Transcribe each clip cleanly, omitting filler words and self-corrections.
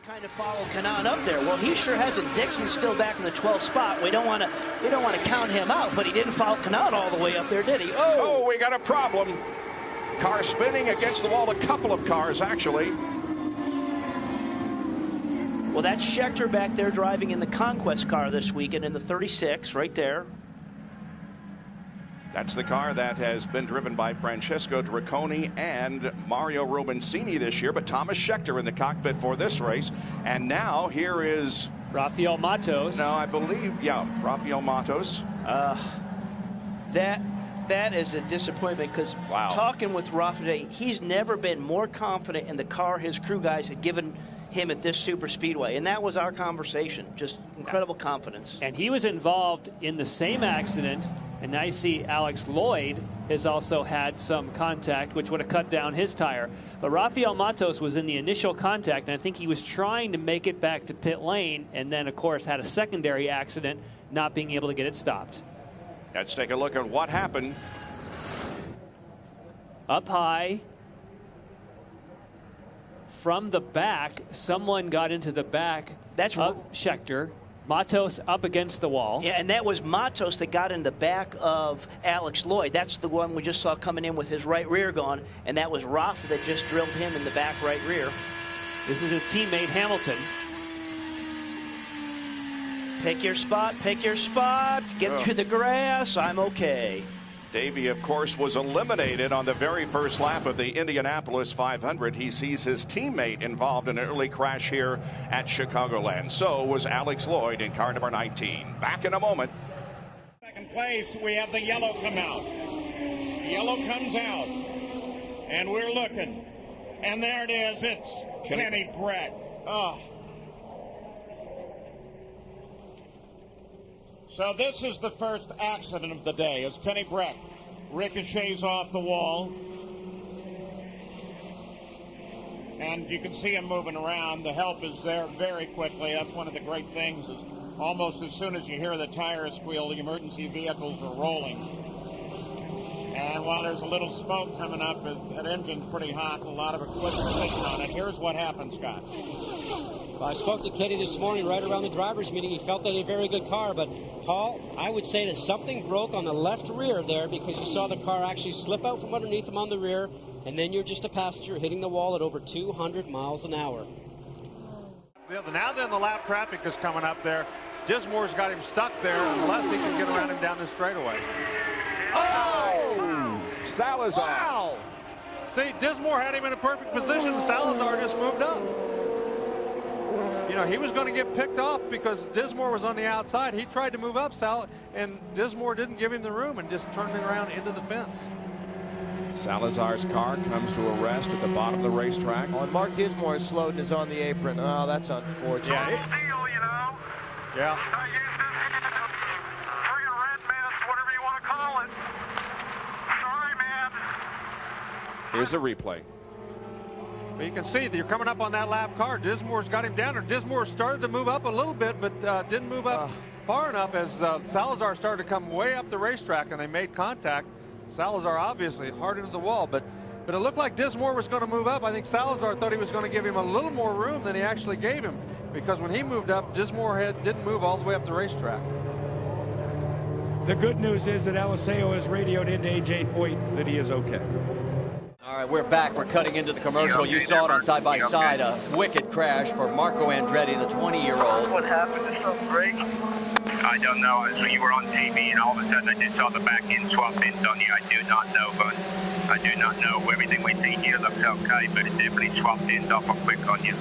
kind of follow Kanaan up there. Well, he sure hasn't. Dixon's still back in the 12th spot. We don't want to count him out, but he didn't follow Kanaan all the way up there, did he? Oh, we got a problem. Car spinning against the wall. A couple of cars, actually. Well, that's Scheckter back there driving in the Conquest car this weekend in the 36, right there. That's the car that has been driven by Francesco Dracconi and Mario Romancini this year, but Tomas Scheckter in the cockpit for this race. And now here is Rafa Matos. No, I believe, yeah, Rafa Matos. That is a disappointment because talking with Rafa today, he's never been more confident in the car his crew guys had given him at this super speedway, and that was our conversation. Just incredible confidence. And he was involved in the same accident. And now you see Alex Lloyd has also had some contact, which would have cut down his tire. But Rafael Matos was in the initial contact, and I think he was trying to make it back to pit lane, and then, of course, had a secondary accident, not being able to get it stopped. Let's take a look at what happened. Up high. From the back, someone got into the back of Scheckter. Matos up against the wall. Yeah, and that was Matos that got in the back of Alex Lloyd. That's the one we just saw coming in with his right rear gone, and that was Rafa that just drilled him in the back right rear. This is his teammate Hamilton. Pick your spot, get through the grass, I'm okay. Davey, of course, was eliminated on the very first lap of the Indianapolis 500. He sees his teammate involved in an early crash here at Chicagoland. So was Alex Lloyd in car number 19. Back in a moment. Second place, we have the yellow come out. The yellow comes out, and we're looking. And there it is. It's Kenny Brett. Oh. So this is the first accident of the day. It's Kenny Brett ricochets off the wall. And you can see him moving around. The help is there very quickly. That's one of the great things is almost as soon as you hear the tires squeal, the emergency vehicles are rolling. And while there's a little smoke coming up, that engine's pretty hot and a lot of equipment sitting on it. Here's what happened, Scott. Well, I spoke to Kenny this morning right around the driver's meeting. He felt that he had a very good car, but Paul, I would say that something broke on the left rear there because you saw the car actually slip out from underneath him on the rear, and then you're just a passenger hitting the wall at over 200 miles an hour. Now then the lap traffic is coming up there. Dismore's got him stuck there unless he can get around him down the straightaway. Oh! Salazar. Wow! See, Dismore had him in a perfect position. Salazar just moved up. You know, he was going to get picked off because Dismore was on the outside. He tried to move up, and Dismore didn't give him the room and just turned it around into the fence. Salazar's car comes to a rest at the bottom of the racetrack. Oh, and Mark Dismore is slowed and is on the apron. Oh, that's unfortunate. Yeah. Deal, you know. Yeah. I used this friggin' red mist, whatever you want to call it. Sorry, man. Here's the replay. But you can see that you're coming up on that lap car. Dismore's got him down, or Dismore started to move up a little bit, but didn't move up far enough as Salazar started to come way up the racetrack, and they made contact. Salazar obviously hard into the wall, but it looked like Dismore was going to move up. I think Salazar thought he was going to give him a little more room than he actually gave him, because when he moved up, Dismore didn't move all the way up the racetrack. The good news is that Aliseo has radioed into AJ Foyt that he is okay. All right, we're back. We're cutting into the commercial. You saw it on Side by Side. A wicked crash for Marco Andretti, the 20-year-old. What happened? Did something break? I don't know. So you were on TV, and all of a sudden I just saw the back end swap ends on you. I do not know, but I do not know. Everything we see here looks okay, but it definitely swapped ends off quick on you.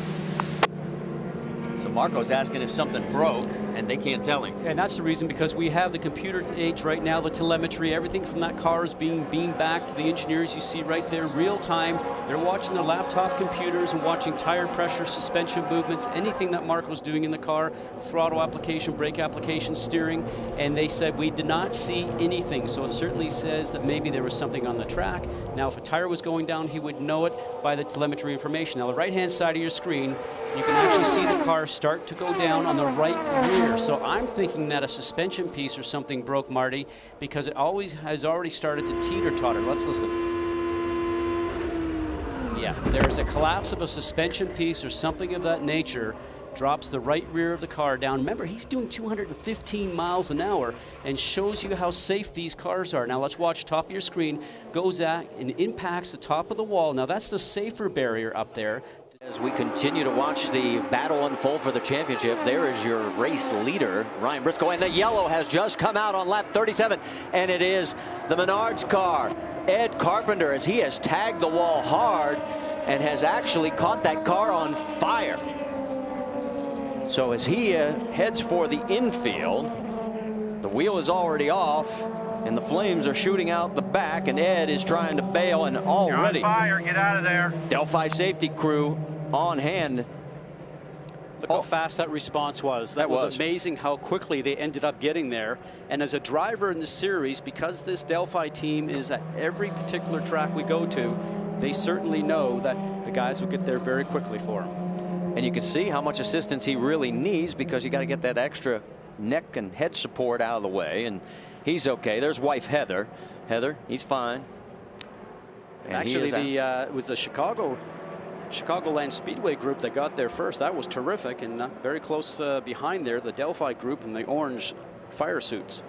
So Marco's asking if something broke, and they can't tell him. And that's the reason, because we have the computer age right now, the telemetry, everything from that car is being beamed back to the engineers you see right there, real time. They're watching their laptop computers and watching tire pressure, suspension movements, anything that Marco's doing in the car, throttle application, brake application, steering, and they said we did not see anything. So it certainly says that maybe there was something on the track. Now, if a tire was going down, he would know it by the telemetry information. Now, the right-hand side of your screen, you can actually see the car start to go down on the right rear. So I'm thinking that a suspension piece or something broke, Marty, because it always has already started to teeter-totter. Let's listen. Yeah, there's a collapse of a suspension piece or something of that nature. Drops the right rear of the car down. Remember, he's doing 215 miles an hour and shows you how safe these cars are. Now let's watch top of your screen. Goes at and impacts the top of the wall. Now that's the safer barrier up there. As we continue to watch the battle unfold for the championship, there is your race leader, Ryan Briscoe, and the yellow has just come out on lap 37, and it is the Menards car, Ed Carpenter, as he has tagged the wall hard and has actually caught that car on fire. So as he heads for the infield, the wheel is already off, and the flames are shooting out the back, and Ed is trying to bail, and already You're on fire. Get out of there. Delphi safety crew on hand. Look how fast that response was. That was amazing how quickly they ended up getting there. And as a driver in the series, because this Delphi team is at every particular track we go to, they certainly know that the guys will get there very quickly for him. And you can see how much assistance he really needs, because you got to get that extra neck and head support out of the way. And he's okay. There's wife Heather. Heather, he's fine. And actually, it was the Chicagoland Speedway group that got there first. That was terrific, and very close behind there, the Delphi group in the orange fire suits.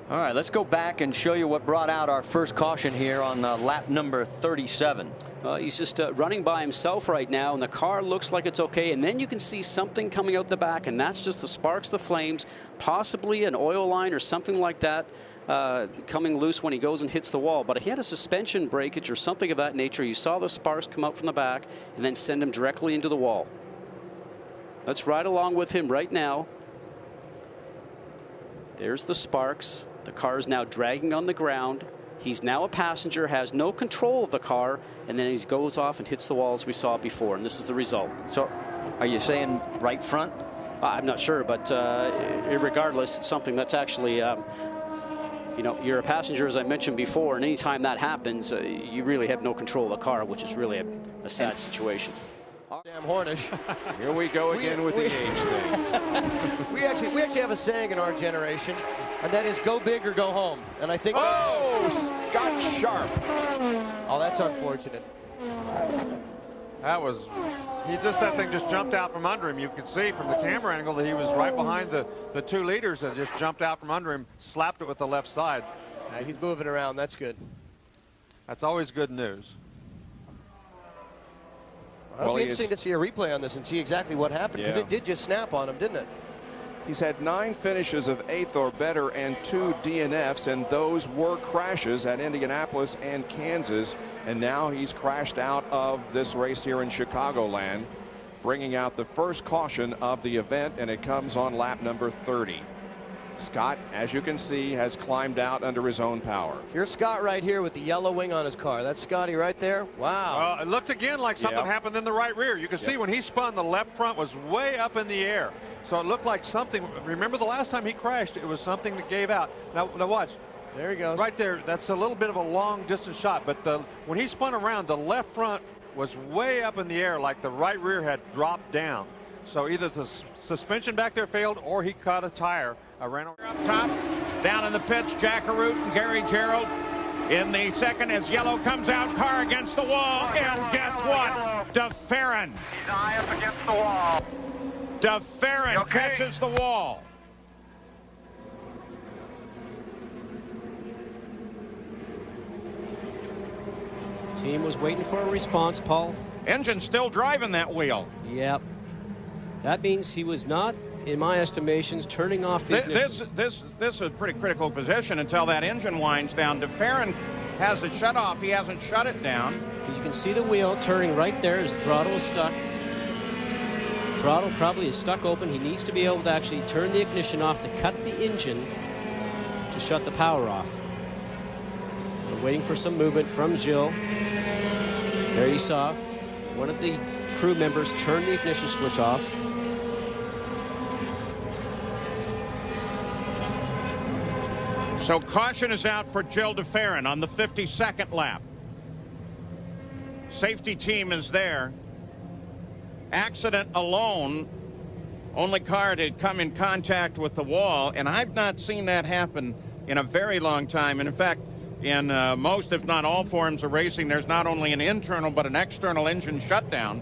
All right, let's go back and show you what brought out our first caution here on lap number 37. He's just running by himself right now, and the car looks like it's okay. And then you can see something coming out the back, and that's just the sparks, the flames, possibly an oil line or something like that coming loose when he goes and hits the wall. But he had a suspension breakage or something of that nature. You saw the sparks come out from the back and then send him directly into the wall. Let's ride along with him right now. There's the sparks. The car is now dragging on the ground. He's now a passenger, has no control of the car, and then he goes off and hits the wall as we saw before, and this is the result. So are you saying right front? I'm not sure, but regardless, it's something that's actually, you know, you're a passenger, as I mentioned before, and anytime that happens, you really have no control of the car, which is really a sad situation. Damn Hornish. Here we go again with the age thing. we actually have a saying in our generation, and that is go big or go home. And I think. Oh, Scott Sharp. Oh, that's unfortunate. That was, that thing just jumped out from under him. You could see from the camera angle that he was right behind the two leaders that just jumped out from under him, slapped it with the left side. He's moving around. That's good. That's always good news. It'll be interesting to see a replay on this and see exactly what happened, because it did just snap on him, didn't it? He's had 9 finishes of 8th or better and 2 DNFs, and those were crashes at Indianapolis and Kansas. And now he's crashed out of this race here in Chicagoland, bringing out the first caution of the event, and it comes on lap number 30. Scott, as you can see, has climbed out under his own power. Here's Scott right here with the yellow wing on his car. That's Scotty right there. Wow. It looked again like something happened in the right rear. You can see when he spun, the left front was way up in the air. So it looked like something. Remember the last time he crashed, it was something that gave out. Now watch. There he goes. Right there. That's a little bit of a long distance shot. But when he spun around, the left front was way up in the air, like the right rear had dropped down. So either the suspension back there failed or he caught a tire. Ran over. Up top, down in the pits, Jack Arute and Gary Gerald. In the second, as yellow comes out, car against the wall, and guess what? DeFerrin. He's high up against the wall. DeFerrin catches the wall. Team was waiting for a response, Paul. Engine still driving that wheel. Yep. That means he was not, in my estimations, turning off the ignition. This is a pretty critical position until that engine winds down. DeFerrin has it shut off. He hasn't shut it down. You can see the wheel turning right there. His throttle is stuck. Throttle probably is stuck open. He needs to be able to actually turn the ignition off to cut the engine to shut the power off. We're waiting for some movement from Gilles. There you saw one of the crew members turn the ignition switch off. So caution is out for Gilles DeFerrin on the 52nd lap. Safety team is there. Accident alone, only car to come in contact with the wall, and I've not seen that happen in a very long time. And in fact, in most, if not all, forms of racing, there's not only an internal but an external engine shutdown.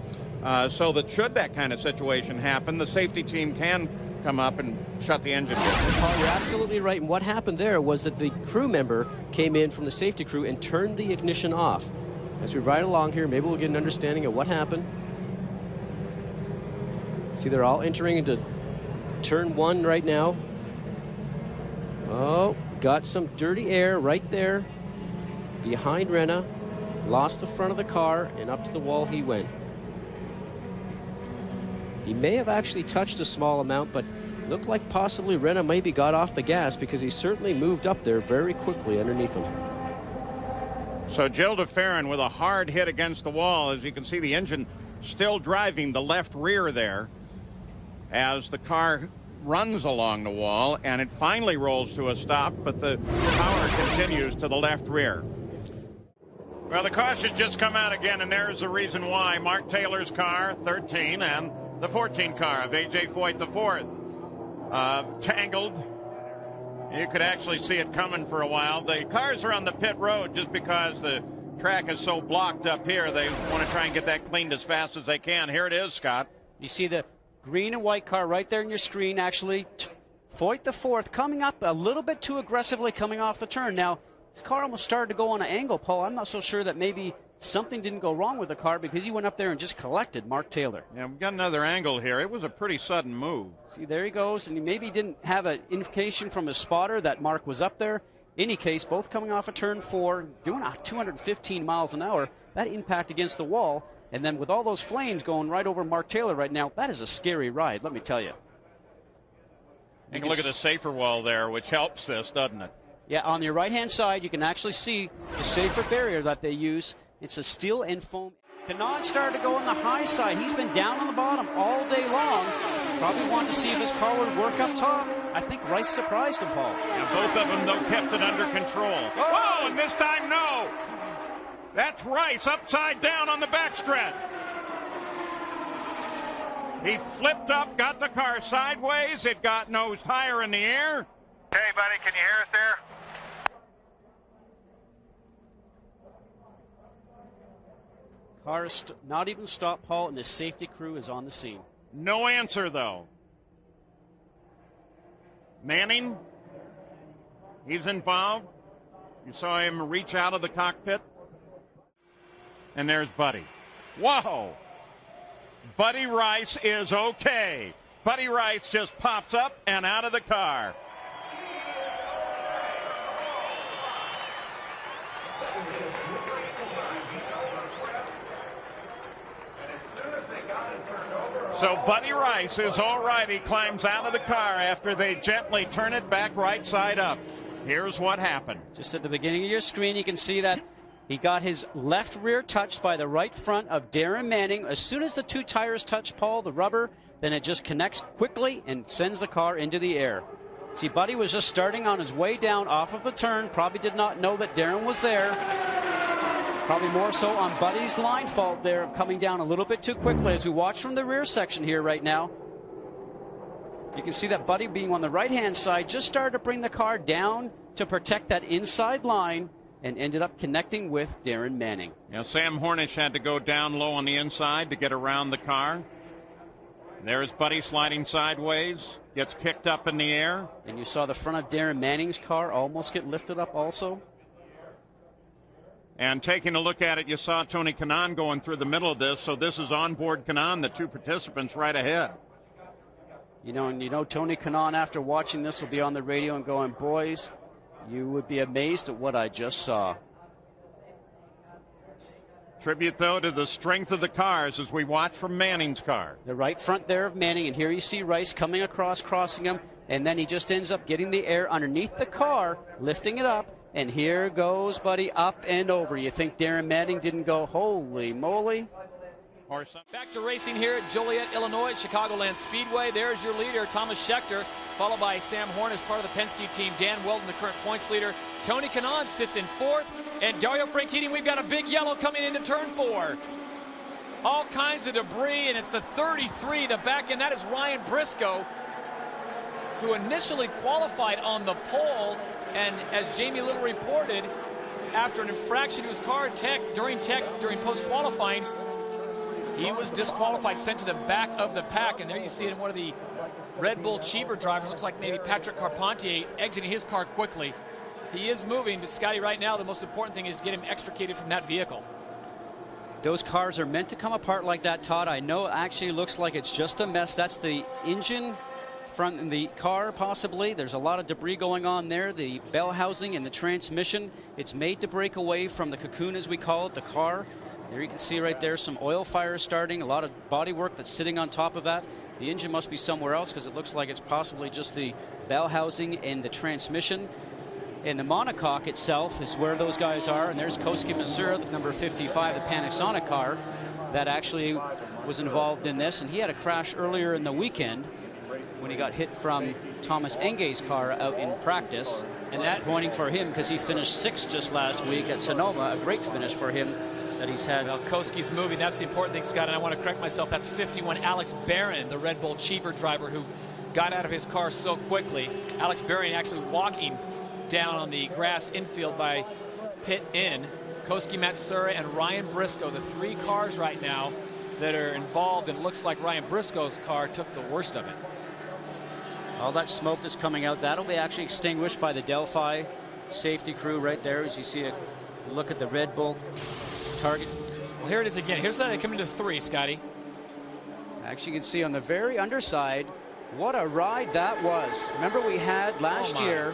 So that should that kind of situation happen, the safety team can come up and shut the engine down. Paul, you're absolutely right. And what happened there was that the crew member came in from the safety crew and turned the ignition off. As we ride along here, maybe we'll get an understanding of what happened. See, they're all entering into turn 1 right now. Oh, got some dirty air right there behind Renna. Lost the front of the car, and up to the wall he went. He may have actually touched a small amount, but looked like possibly Renna maybe got off the gas, because he certainly moved up there very quickly underneath him. So Jill DeFerrin with a hard hit against the wall. As you can see, the engine still driving the left rear there as the car runs along the wall, and it finally rolls to a stop, but the power continues to the left rear. Well, the caution just come out again, and there's the reason why. Mark Taylor's car, 13, and the 14 car of A.J. Foyt, the 4th. Tangled. You could actually see it coming for a while. The cars are on the pit road just because the track is so blocked up here. They want to try and get that cleaned as fast as they can. Here it is, Scott. You see the green and white car right there in your screen, actually. Foyt, the 4th, coming up a little bit too aggressively coming off the turn. Now, his car almost started to go on an angle, Paul. I'm not so sure that maybe something didn't go wrong with the car, because he went up there and just collected Mark Taylor. Yeah, we've got another angle here. It was a pretty sudden move. See, there he goes, and he maybe didn't have an indication from his spotter that Mark was up there. In any case, both coming off of turn 4, doing 215 miles an hour. That impact against the wall, and then with all those flames going right over Mark Taylor right now, that is a scary ride, let me tell you. You can look at the safer wall there, which helps this, doesn't it? Yeah, on your right-hand side, you can actually see the safer barrier that they use. It's a steel and foam. Kanaan started to go on the high side. He's been down on the bottom all day long. Probably wanted to see if his car would work up top. I think Rice surprised him, Paul. Yeah, both of them, though, kept it under control. Oh, and this time, no! That's Rice upside down on the backstretch. He flipped up, got the car sideways. It got nosed higher in the air. Hey, buddy, can you hear us there? Car is not even stopped, Paul, and his safety crew is on the scene. No answer, though. Manning, he's involved. You saw him reach out of the cockpit. And there's Buddy. Whoa! Buddy Rice is okay. Buddy Rice just pops up and out of the car. So Buddy Rice is all right. He climbs out of the car after they gently turn it back right side up. Here's what happened. Just at the beginning of your screen, you can see that he got his left rear touched by the right front of Darren Manning. As soon as the two tires touch, Paul, the rubber, then it just connects quickly and sends the car into the air. See, Buddy was just starting on his way down off of the turn. Probably did not know that Darren was there. Probably more so on Buddy's line fault there of coming down a little bit too quickly. As we watch from the rear section here right now, you can see that Buddy, being on the right-hand side, just started to bring the car down to protect that inside line and ended up connecting with Darren Manning. Now, Sam Hornish had to go down low on the inside to get around the car. There's Buddy sliding sideways, gets kicked up in the air. And you saw the front of Darren Manning's car almost get lifted up also. And taking a look at it, you saw Tony Kanaan going through the middle of this. So this is onboard Kanaan, the two participants right ahead. You know, Tony Kanaan, after watching this, will be on the radio and going, boys, you would be amazed at what I just saw. Tribute, though, to the strength of the cars as we watch from Manning's car. The right front there of Manning, and here you see Rice coming across, crossing him, and then he just ends up getting the air underneath the car, lifting it up, and here goes Buddy up and over. You think Darren Manning didn't go, holy moly? Back to racing here at Joliet, Illinois, Chicagoland Speedway. There's your leader, Tomas Scheckter, followed by Sam Horn as part of the Penske team. Dan Weldon, the current points leader. Tony Kanaan sits in fourth. And Dario Franchitti, we've got a big yellow coming into turn 4. All kinds of debris, and it's the 33, the back end. That is Ryan Briscoe, who initially qualified on the pole. And as Jamie Little reported, after an infraction to his car during post-qualifying. He was disqualified, sent to the back of the pack, and there you see it in one of the Red Bull Cheever drivers. Looks like maybe Patrick Carpentier exiting his car quickly. He is moving, but Scotty, right now the most important thing is to get him extricated from that vehicle. Those cars are meant to come apart like that, Todd. I know it actually looks like it's just a mess. That's the engine front in the car, possibly. There's a lot of debris going on there. The bell housing and the transmission. It's made to break away from the cocoon, as we call it, the car. There you can see right there some oil fires starting, a lot of body work that's sitting on top of that. The engine must be somewhere else because it looks like it's possibly just the bell housing and the transmission. And the monocoque itself is where those guys are. And there's Koski Masura, the number 55, the Panasonic car that actually was involved in this. And he had a crash earlier in the weekend when he got hit from Thomas Enge's car out in practice. And disappointing for him because he finished 6th just last week at Sonoma. A great finish for him that he's had. Well, Koski's moving. That's the important thing, Scott. And I want to correct myself. That's 51 Alex Barron, the Red Bull Cheever driver who got out of his car so quickly. Alex Barron actually walking down on the grass infield by pit in. Koski Matsura and Ryan Briscoe, the 3 cars right now that are involved, and it looks like Ryan Briscoe's car took the worst of it. All that smoke that's coming out, that'll be actually extinguished by the Delphi safety crew right there as you see a look at the Red Bull target. Well, here it is again. Here's how they come into 3, Scotty. Actually, you can see on the very underside what a ride that was. Remember we had last year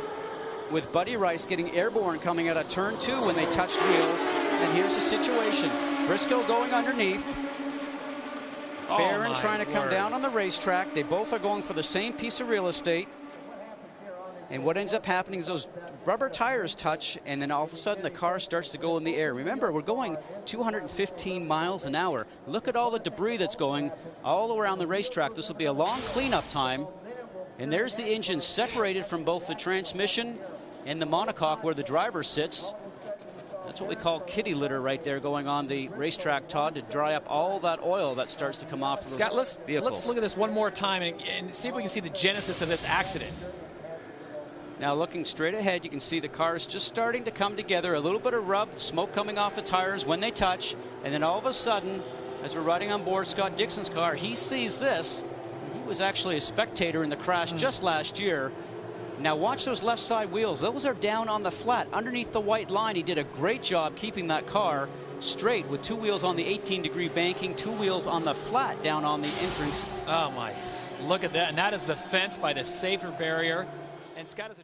with Buddy Rice getting airborne coming out of turn 2 when they touched wheels. And here's the situation. Briscoe going underneath. Barron trying to come down on the racetrack. They both are going for the same piece of real estate. And what ends up happening is those rubber tires touch, and then all of a sudden the car starts to go in the air. Remember, we're going 215 miles an hour. Look at all the debris that's going all around the racetrack. This will be a long cleanup time. And there's the engine separated from both the transmission and the monocoque where the driver sits. That's what we call kitty litter right there going on the racetrack, Todd, to dry up all that oil that starts to come off of Scott, those vehicles. let's look at this one more time and see if we can see the genesis of this accident. Now looking straight ahead, you can see the cars just starting to come together. A little bit of rub, smoke coming off the tires when they touch. And then all of a sudden, as we're riding on board Scott Dixon's car, he sees this. He was actually a spectator in the crash just last year. Now watch those left side wheels. Those are down on the flat underneath the white line. He did a great job keeping that car straight with 2 wheels on the 18-degree banking, 2 wheels on the flat down on the entrance. Oh, my. Look at that. And that is the fence by the safer barrier. And Scott is a